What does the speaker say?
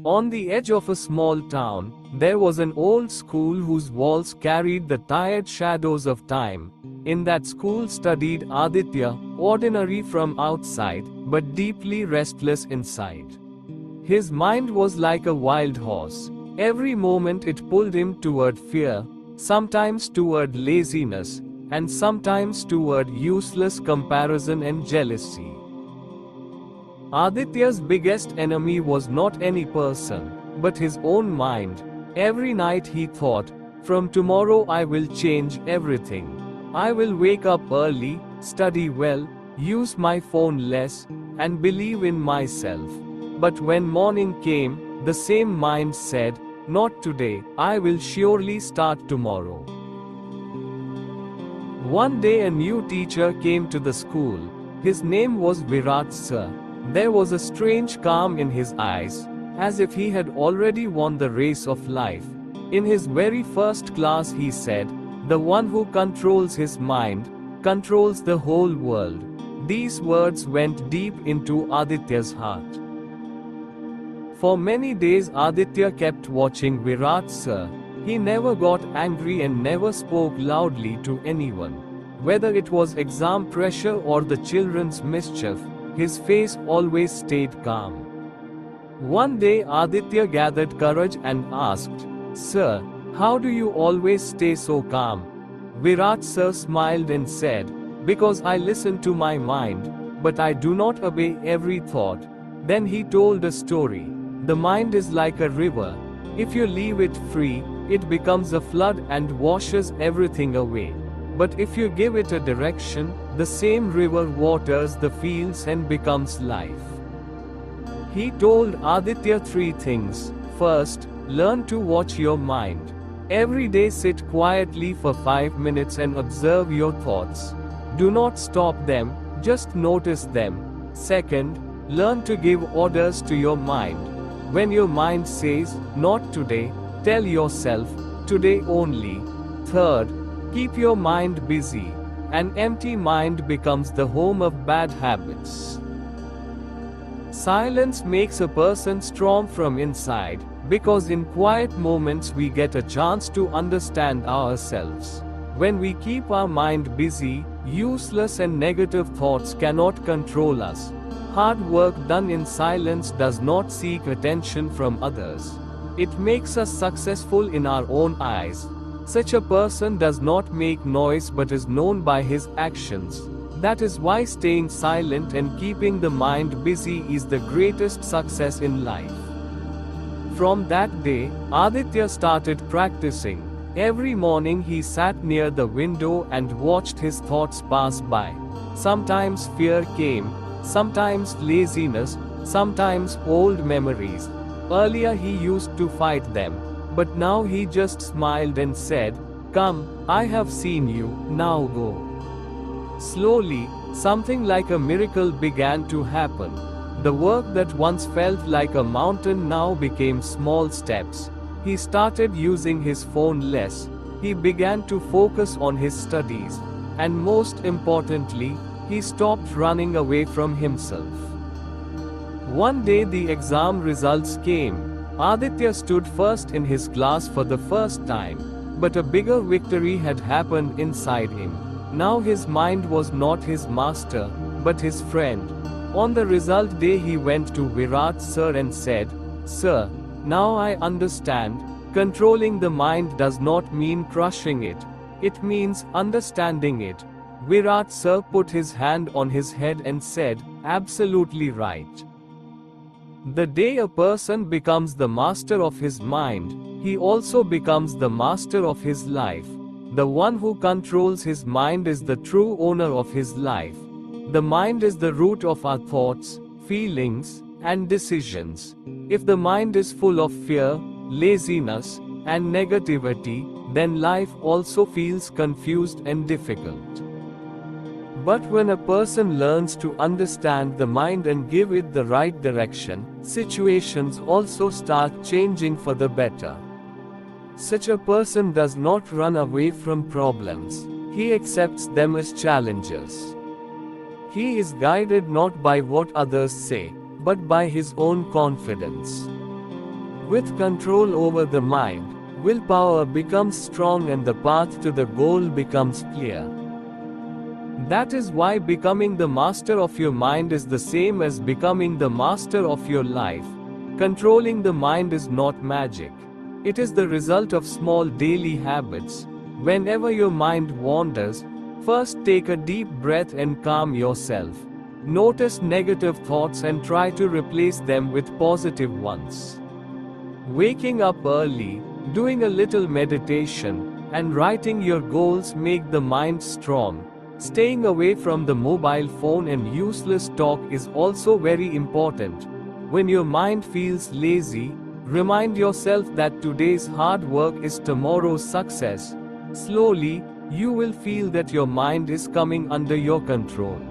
On the edge of a small town, there was an old school whose walls carried the tired shadows of time. In that school studied Aditya, ordinary from outside, but deeply restless inside. His mind was like a wild horse. Every moment it pulled him toward fear, sometimes toward laziness, and sometimes toward useless comparison and jealousy. Aditya's biggest enemy was not any person, but his own mind. Every night he thought, "From tomorrow I will change everything. I will wake up early, study well, use my phone less, and believe in myself." But when morning came, the same mind said, "Not today, I will surely start tomorrow." One day a new teacher came to the school. His name was Virat Sir. There was a strange calm in his eyes, as if he had already won the race of life. In his very first class he said, "The one who controls his mind, controls the whole world." These words went deep into Aditya's heart. For many days Aditya kept watching Virat Sir. He never got angry and never spoke loudly to anyone. Whether it was exam pressure or the children's mischief, his face always stayed calm. One day Aditya gathered courage and asked, "Sir, how do you always stay so calm?" Virat Sir smiled and said, "Because I listen to my mind, but I do not obey every thought." Then he told a story. The mind is like a river. If you leave it free, it becomes a flood and washes everything away. But if you give it a direction, the same river waters the fields and becomes life. He told Aditya 3 things. First, learn to watch your mind. Every day sit quietly for 5 minutes and observe your thoughts. Do not stop them, just notice them. Second, learn to give orders to your mind. When your mind says, "Not today," tell yourself, "Today only." Third, keep your mind busy. An empty mind becomes the home of bad habits. Silence makes a person strong from inside, because in quiet moments we get a chance to understand ourselves. When we keep our mind busy, useless and negative thoughts cannot control us. Hard work done in silence does not seek attention from others. It makes us successful in our own eyes. Such a person does not make noise but is known by his actions. That is why staying silent and keeping the mind busy is the greatest success in life. From that day, Aditya started practicing. Every morning he sat near the window and watched his thoughts pass by. Sometimes fear came, sometimes laziness, sometimes old memories. Earlier he used to fight them, but now he just smiled and said, "Come, I have seen you, now go." Slowly, something like a miracle began to happen. The work that once felt like a mountain now became small steps. He started using his phone less. He began to focus on his studies. And most importantly, he stopped running away from himself. One day the exam results came. Aditya stood first in his class for the first time. But a bigger victory had happened inside him. Now his mind was not his master, but his friend. On the result day he went to Virat Sir and said, "Sir, now I understand. Controlling the mind does not mean crushing it. It means understanding it." Virat Sir put his hand on his head and said, "Absolutely right." The day a person becomes the master of his mind, he also becomes the master of his life. The one who controls his mind is the true owner of his life. The mind is the root of our thoughts, feelings, and decisions. If the mind is full of fear, laziness, and negativity, then life also feels confused and difficult. But when a person learns to understand the mind and give it the right direction, situations also start changing for the better. Such a person does not run away from problems. He accepts them as challenges. He is guided not by what others say, but by his own confidence. With control over the mind, willpower becomes strong and the path to the goal becomes clear. That is why becoming the master of your mind is the same as becoming the master of your life. Controlling the mind is not magic. It is the result of small daily habits. Whenever your mind wanders, first take a deep breath and calm yourself. Notice negative thoughts and try to replace them with positive ones. Waking up early, doing a little meditation, and writing your goals make the mind strong. Staying away from the mobile phone and useless talk is also very important. When your mind feels lazy, remind yourself that today's hard work is tomorrow's success. Slowly, you will feel that your mind is coming under your control.